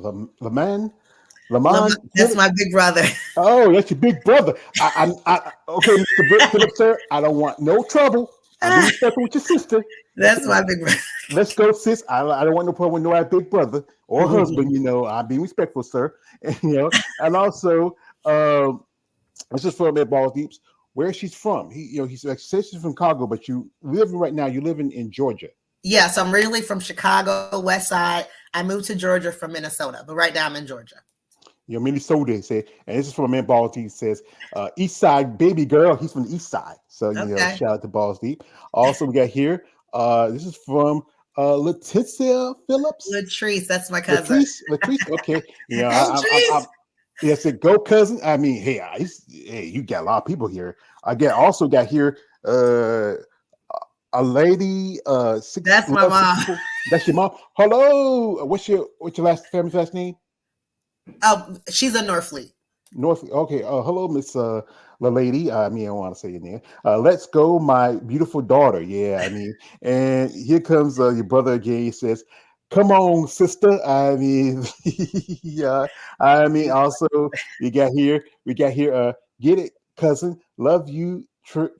Laman, Lamont That's Phillips. my big brother. Oh, that's your big brother. Okay, Mr. Phillips, sir. I don't want no trouble. I'm being respectful with your sister. Okay, That's my big brother. let's go, sis. I don't want no problem with no big brother or husband. I'm being respectful, sir. And, and also, um, this is from at Balls Deeps. Where she's from. He's like says she's from Chicago, but you living right now. You living in Georgia. Yes, I'm originally from Chicago, West Side. I moved to Georgia from Minnesota, but right now I'm in Georgia. Minnesota said, and this is from a man Balls Deep says, East Side baby girl. He's from the East Side, so Okay. shout out to Balls Deep. Also, we got here. This is from Leticia Phillips. Latrice, that's my cousin. Latrice. Okay, Hey, I Latrice. yes, it go cousin. I mean, hey, you got a lot of people here. I get also got here. A lady, That's my mom. 64. That's your mom. Hello. What's your last name? Oh, she's a Northfleet. North. Okay. Hello, Miss La Lady. I mean, I don't want to say your name. Let's go, my beautiful daughter. Yeah. I mean, and here comes your brother again. He says, "Come on, sister." I mean, yeah. I mean, also We got here. Get it, cousin. Love you,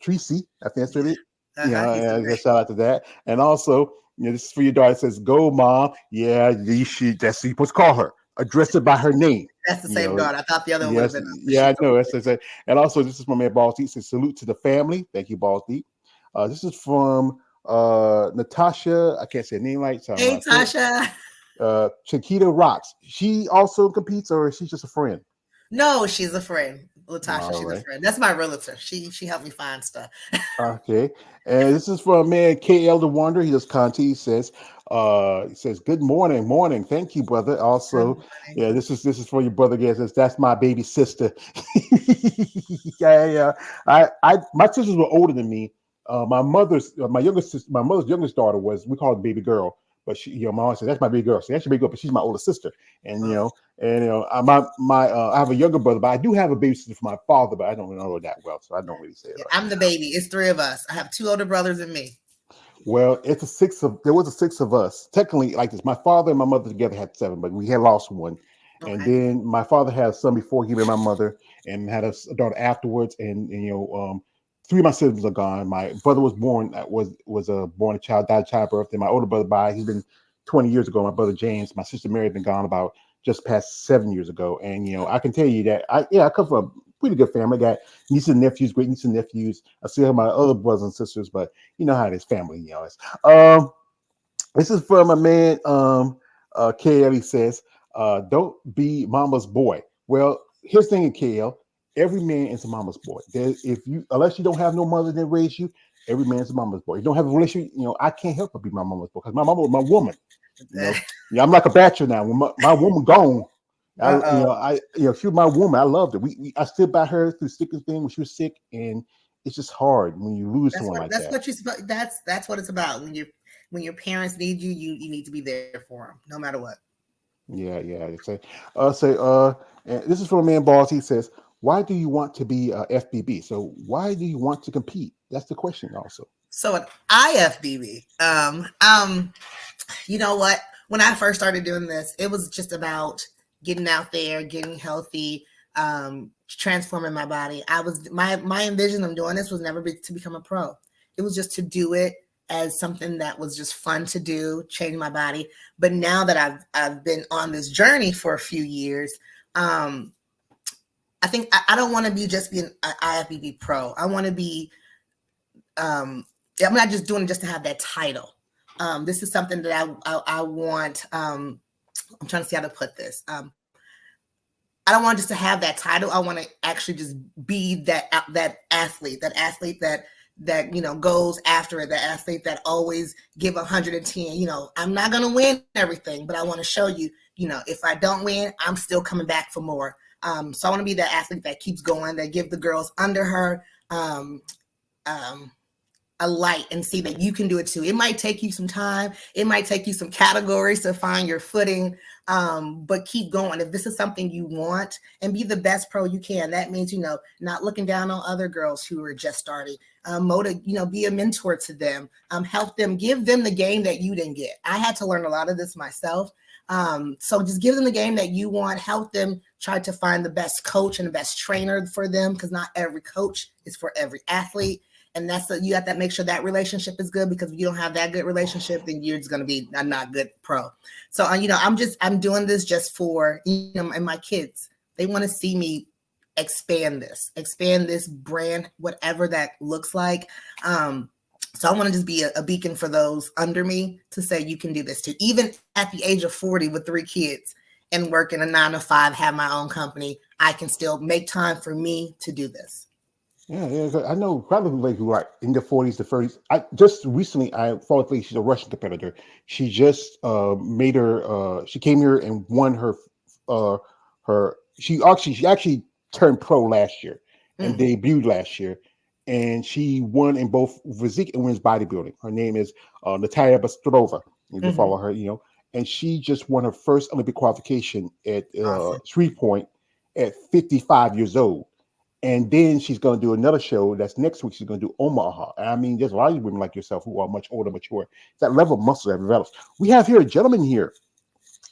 Tracy. I think that's really. He's a And great. shout out to that. And also, this is for your daughter. It says, "Go, mom." Yeah, you should. That's what you're supposed to call her. Address her by her name. That's the You same know, daughter. I thought the other one would have yes, been a yeah, she. I know. That's it. And also, this is from man Balls Deep. Says salute to the family. Thank you, Balls Deep. This is from Natasha. I can't say her name right, so I'm Hey, not sure. Tasha. Chiquita Rocks. She also competes, or she's just a friend. No, she's a friend. Latasha, All she's a right. friend. That's my realtor. She helped me find stuff. Okay. And this is from a man, KL the Wonder. He does content. He says, good morning, morning. Thank you, brother. Good Also, morning. yeah, this is for your brother again. Says, that's my baby sister. Yeah, yeah. My sisters were older than me. My youngest sister, my mother's youngest daughter was, we call her baby girl. But she, my mom said, that's my baby girl. So that's your baby girl, but she's my older sister. And Oh, I have a younger brother, but I do have a baby sister for my father, but I don't know her that well, so I don't really say it yeah, like I'm the baby. It's three of us. I have two older brothers and me. well, there was a six of us. Technically, like this, my father and my mother together had seven, but we had lost one. And Okay. then my father had a son before he met my mother, and had a daughter afterwards. And three of my siblings are gone. My brother was born was born a child, died of childbirth. Then my older brother died. He's been 20 years ago. My brother James, my sister Mary, been gone about just past 7 years ago. And I can tell you that I come from a pretty good family. I got nieces and nephews, great nieces and nephews. I still have my other brothers and sisters, but you know how it is, family. Um, this is from a man, KL. He says, don't be mama's boy. Well, here's the thing in KL. Every man is a mama's boy. Unless you don't have no mother that raised you, every man's a mama's boy. You don't have a relationship, I can't help but be my mama's boy because my mama was my woman. You know, yeah, I'm like a bachelor now. When my woman gone, Uh-oh. she was my woman. I loved her. I stood by her through thick and thin when she was sick, and it's just hard when you lose someone like That's that. what you that's what it's about. When your parents need you, you need to be there for them, no matter what. Yeah, yeah. And this is from a man boss. He says, "Why do you want to be FBB? So why do you want to compete?" That's the question. Also, So an IFBB. You know what? When I first started doing this, it was just about getting out there, getting healthy, transforming my body. My envision of doing this was never to become a pro. It was just to do it as something that was just fun to do, change my body. But now that I've been on this journey for a few years, um, I think I don't want to be just be an IFBB pro. I want to be I'm not just doing it just to have that title. This is something that I want. I'm trying to see how to put this. I don't want just to have that title. I want to actually just be that athlete, that goes after it, that athlete that always give 110. I'm not gonna win everything, but I want to show you. If I don't win, I'm still coming back for more. So I want to be that athlete that keeps going, that give the girls under her. Um, a light and see that you can do it too. It might take you some time. It might take you some categories to find your footing, but keep going. If this is something you want, and be the best pro you can, that means, not looking down on other girls who are just starting. Be a mentor to them, help them, give them the game that you didn't get. I had to learn a lot of this myself. So just give them the game that you want, help them try to find the best coach and the best trainer for them, because not every coach is for every athlete. And you have to make sure that relationship is good, because if you don't have that good relationship, then you're just going to be a not good pro. So, I'm doing this just for, and my kids, they want to see me expand this brand, whatever that looks like. So I want to just be a beacon for those under me to say, you can do this too. Even at the age of 40 with 3 kids and working a 9 to 5, have my own company, I can still make time for me to do this. Yeah. I know quite a few ladies who are in their 40s to 30s. I just recently, I followed a lady, she's a Russian competitor. She just made her. She came here and won her. She actually turned pro last year and debuted last year, and she won in both physique and women's bodybuilding. Her name is Natalia Bastrova. You can follow her, and she just won her first Olympic qualification at Awesome. Shreveport at 55 years old. And then she's going to do another show that's next week. She's going to do Omaha. And I mean, there's a lot of women like yourself who are much older, mature. It's that level of muscle that develops. We have here a gentleman here.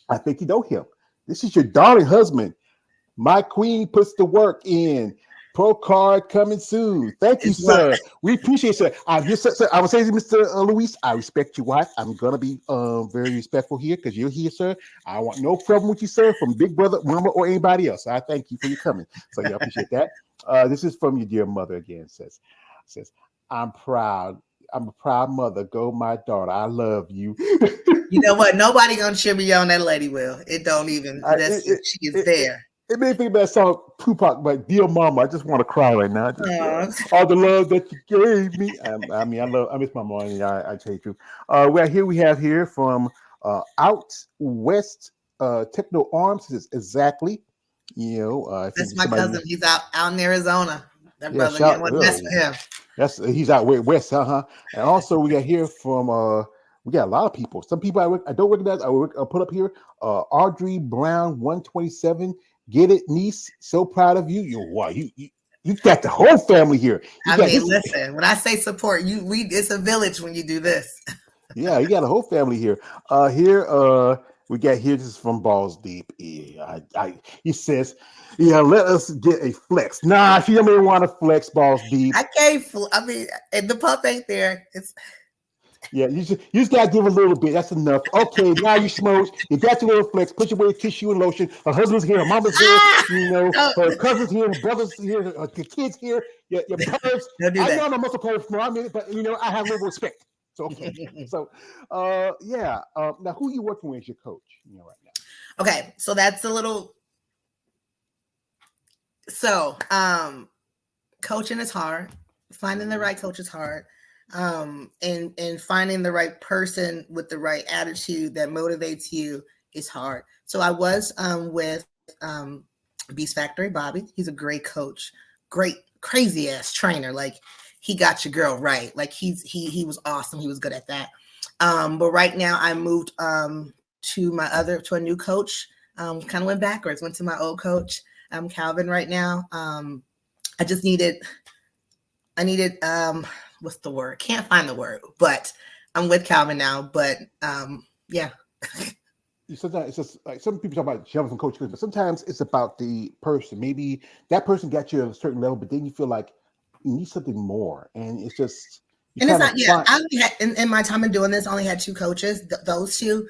I think you know him. This is your darling husband. My queen puts the work in. Pro card coming soon. Thank you, It's what? sir. We appreciate it, sir. Sir, I would say, Mr. Luis, I respect your wife. I'm going to be very respectful here because you're here, sir. I want no problem with you, sir, from Big Brother, Mama, or anybody else. I thank you for your coming. So, yeah, I appreciate that. This is from your dear mother again. Says, I'm proud. I'm a proud mother. Go, my daughter. I love you. You know what? Nobody gonna cheer me on. That lady will. It don't even. She is there. It made me think about that song Tupac, but "Dear Mama," I just want to cry right now. Aw. All the love that you gave me. I mean, I miss my mom. And I tell you the truth. We have here from Out West Techno Arms. This is exactly, I think That's my somebody. cousin. He's out in Arizona. That Yeah, brother, you don't shout. want to mess with him. He's out west, And also we got here from we got a lot of people. Some people I don't recognize. I'll put up here. Audrey Brown, 127. Get it, niece. So proud of you. You got the whole family here. You I got mean, this. listen. When I say support, it's a village when you do this. Yeah, you got a whole family here. We got here. This is from Balls Deep. Yeah, he says, yeah, let us get a flex. Nah, she don't even want to flex. Balls Deep. I can't. I mean, and the pup ain't there. It's Yeah, you just gotta give a little bit. That's enough. Okay, now you smokes. You got your little flex. Put your way tissue and lotion. Her husband's here. Her mama's here. Her cousins here. Her brothers here. Her kids here. Your parents. don't do I that. know I'm a muscle player from it, but I have a little respect. So okay. So yeah. Now who you working with as your coach? Right now. Okay, so that's a little. So coaching is hard. Finding the right coach is hard. And finding the right person with the right attitude that motivates you is hard. So I was with Beast Factory Bobby. He's a great coach, great crazy ass trainer. Like he got your girl right. Like he was awesome. He was good at that. But right now I moved to a new coach. Kind of went backwards. Went to my old coach, Calvin. Right now, I needed what's the word? Can't find the word, but I'm with Calvin now. But yeah. Sometimes it's just like some people talk about jumping from coach to coach, but sometimes it's about the person. Maybe that person got you at a certain level, but then you feel like you need something more, and it's just and it's not. Yeah, I only had in my time of doing this, I only had 2 coaches. Those 2.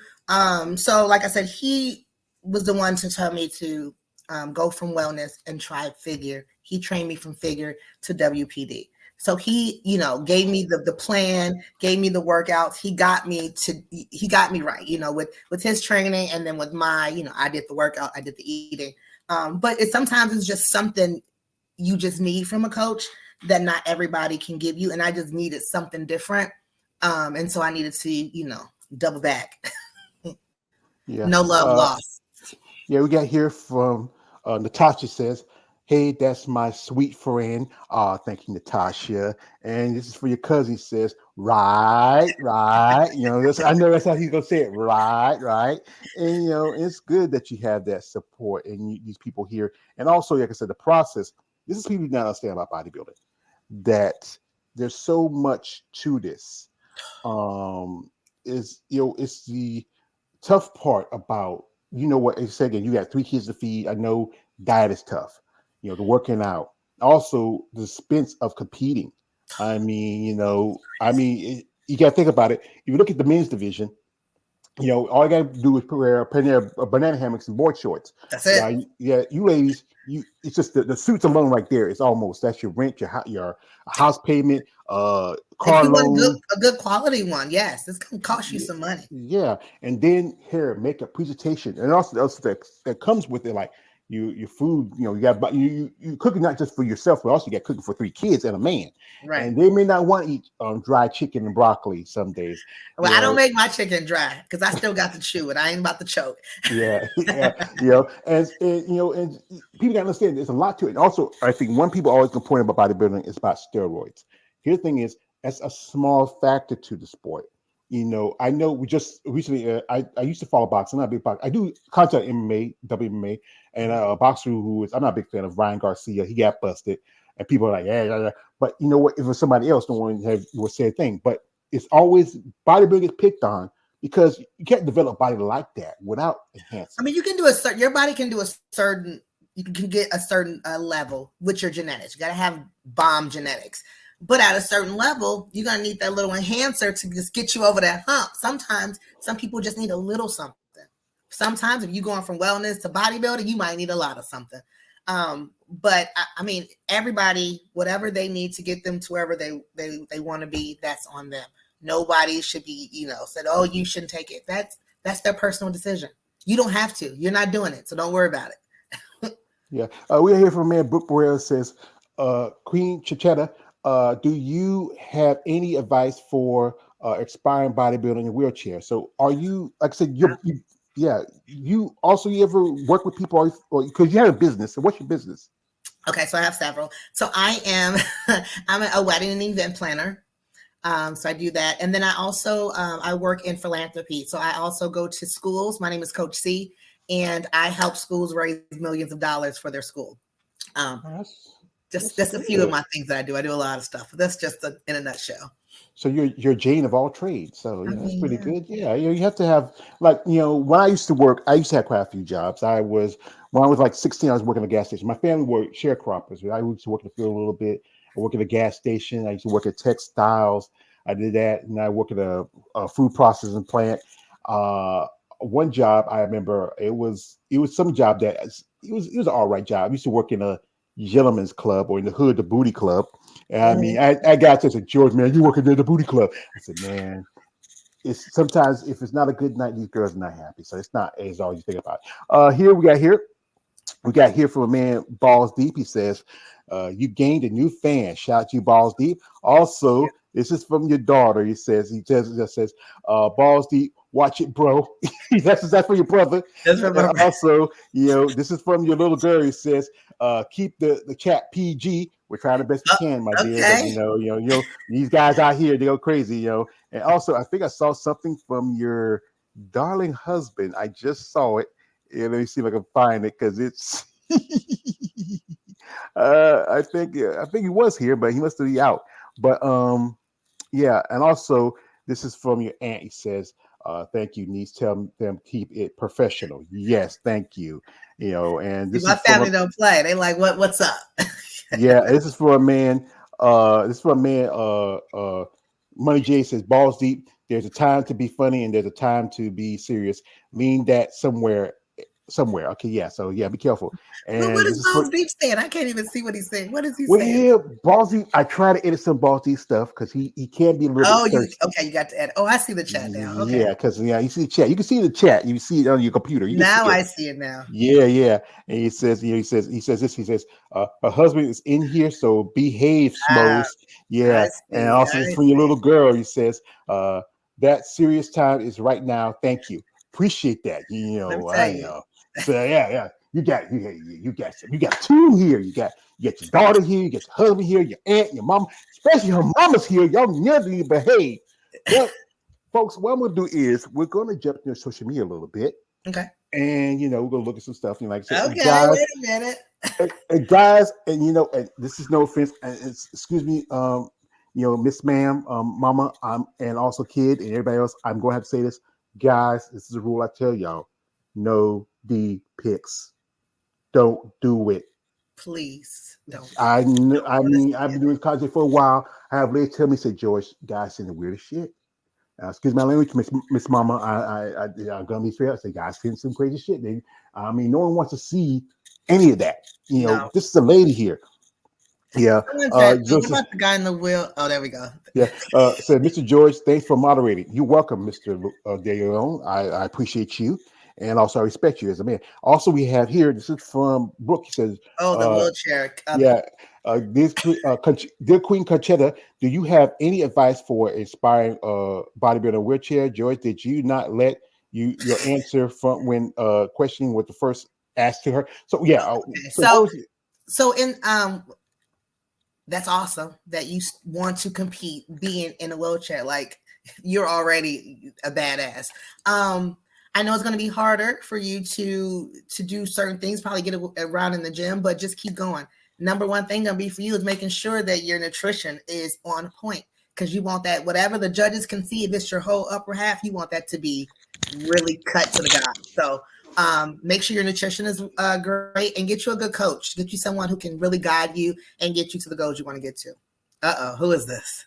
So like I said, he was the one to tell me to go from wellness and try figure. He trained me from figure to WPD. So he, gave me the plan, gave me the workouts. He got me right, with his training, and then with my, I did the workout, I did the eating. But sometimes it's just something you just need from a coach that not everybody can give you. And I just needed something different. And so I needed to, double back. Yeah. No love lost. Yeah, we got here from Natasha says, hey, that's my sweet friend. Thank you, Natasha. And this is for your cousin. He says, right. I know that's how he's gonna say it. Right. And it's good that you have that support and these people here. And also, like I said, the process. This is people not understand about bodybuilding. That there's so much to this. It's the tough part about, what you said again, you got 3 kids to feed. I know diet is tough, the working out, also the expense of competing. I mean, you got to think about it. If you look at the men's division, all you got to do is wear a pair of banana hammocks and board shorts. That's it. Yeah, you ladies, it's just the suits alone right there. It's almost that's your rent, your house payment, If car you want loan. a good quality one, yes, it's gonna cost you some money. Yeah, and then hair, makeup, presentation, and also that comes with it, like your food. You got you cooking not just for yourself, but also you got cooking for 3 kids and a man, Right. and they may not want to eat dry chicken and broccoli some days. Well, I don't make my chicken dry because I still got to chew it. I ain't about to choke. Yeah, yeah, and people gotta understand there's a lot to it. And also, I think one people always complain about bodybuilding is about steroids. Here's the thing: is that's a small factor to the sport. I know we just recently. I used to follow boxing. I'm not a big boxer. I do contact MMA, WMA, and a boxer who is I'm not a big fan of Ryan Garcia. He got busted, and people are like, yeah. But you know what? If it was somebody else, no one would say a thing. But it's always bodybuilding is picked on because you can't develop a body like that without I enhancing. mean, you can do your body can do a certain, you can get a certain level with your genetics. You got to have bomb genetics. But at a certain level, you're going to need that little enhancer to just get you over that hump. Sometimes some people just need a little something. Sometimes if you're going from wellness to bodybuilding, you might need a lot of something. But I mean, everybody, whatever they need to get them to wherever they want to be, that's on them. Nobody should be, said, oh, you shouldn't take it. That's their personal decision. You don't have to. You're not doing it, so don't worry about it. Yeah, we are here from a man. Brooke Barrera says, Queen Conchetta, do you have any advice for aspiring bodybuilding in a wheelchair? So, are you like I said, yeah, you ever work with people or because you have a business? So, what's your business? Okay, so I have several. So I am I'm a wedding and event planner. So I do that, and then I also I work in philanthropy. So I also go to schools. My name is Coach C, and I help schools raise millions of dollars for their school. Um, Oh, just that's just a few of good. my things that I do. I do a lot of stuff. But that's just in a nutshell. So you're Jane of all trades. So I that's mean, pretty yeah. good. Yeah, you have to have like when I used to work, I used to have quite a few jobs. When I was like 16, I was working at a gas station. My family were sharecroppers. I used to work in the field a little bit. I worked at a gas station. I used to work at textiles. I did that, and I worked at a food processing plant. Uh, One job I remember it was some job that it was an all right job. I used to work in a gentleman's club or in the hood, the booty club. And I mean, Mhm. I got to say, George, man, you working at the booty club. I said, man, it's sometimes if it's not a good night, these girls are not happy. So it's not as all you think about. We got here from a man, Balls Deep. He says, you gained a new fan. Shout out to you, Balls Deep. Also, this is from your daughter. He just says, Balls Deep, watch it, bro. That's for your brother. Just And remember. also, this is from your little girl. He says, keep the chat PG. We're trying the best we can, my dear. But Okay. these guys out here, they go crazy. And also, I think I saw something from your darling husband. I just saw it. Yeah, let me see if I can find it because it's. I think he was here, but he must be out. But yeah, and also this is from your aunt. He says, "Thank you, niece. Tell them keep it professional." Yes, thank you. And See, this my is from a family don't play. They like, what's up? yeah, this is for a man. This is for a man. Money J says, "Balls deep. There's a time to be funny and there's a time to be serious. Mean that somewhere. Okay, yeah. So yeah, be careful. What And is this is Bones for Deep saying? I can't even see what he's saying. What is he saying? well, Ballsy. I try to edit some Ballsy stuff because he can be a little bit Oh, you thirsty. okay? You got to add. Oh, I see the chat now. Okay, Yeah, because you see the chat. You can see the chat. You see it on your computer. You can see now it. I see it now. Yeah, yeah. And he says this. He says, her husband is in here, so behave, Ah, Smos. Yeah. I And see. also this I is from your see. little girl. He says, that serious time is right now. Thank you. Appreciate that. Let me tell I you. know. So yeah, yeah. You got two here. You got your daughter here, you got your husband here, your aunt, your mom, especially her mama's here. Y'all never need to behave. But folks, what I'm gonna do is we're gonna jump into social media a little bit Okay. and we're gonna look at some stuff. Like I said, and Okay. guys, Wait a minute. and this is no offense. And excuse me, Miss Ma'am, Mama, and also kid, and everybody else. I'm going to have to say this. Guys, this is a rule I tell y'all. No D pics. Don't do it. Please don't do I it. kn- Don't I want to mean, see I've it. been doing content for a while. I have ladies tell me, say, George, guys saying the weirdest shit. Excuse my language, Miss Mama. I'm gonna be straight up. Say, guys saying some crazy shit. I mean, no one wants to see any of that. No. This is a lady here. Yeah. Someone said, "Oh, what Joseph. about the guy in the wheel?" Oh, there we go. Yeah. Said, Mr. George, thanks for moderating. You're welcome, Mr. Deleon. I appreciate you, and also I respect you as a man. Also, we have here. This is from Brooke. He says, Oh, the uh, wheelchair. yeah. Dear Queen Conchetta, do you have any advice for inspiring bodybuilder wheelchair? George, did you not let your answer from when questioning was the first asked to her? So yeah. Okay. So what was it? So in that's awesome that you want to compete being in a wheelchair. Like you're already a badass. I know it's going to be harder for you to do certain things, probably get around in the gym, but just keep going. Number one thing going to be for you is making sure that your nutrition is on point, because you want that, whatever the judges can see, if it's your whole upper half, you want that to be really cut to the guy. So make sure your nutrition is great, and get you a good coach. Get you someone who can really guide you and get you to the goals you want to get to. Uh-oh, who is this?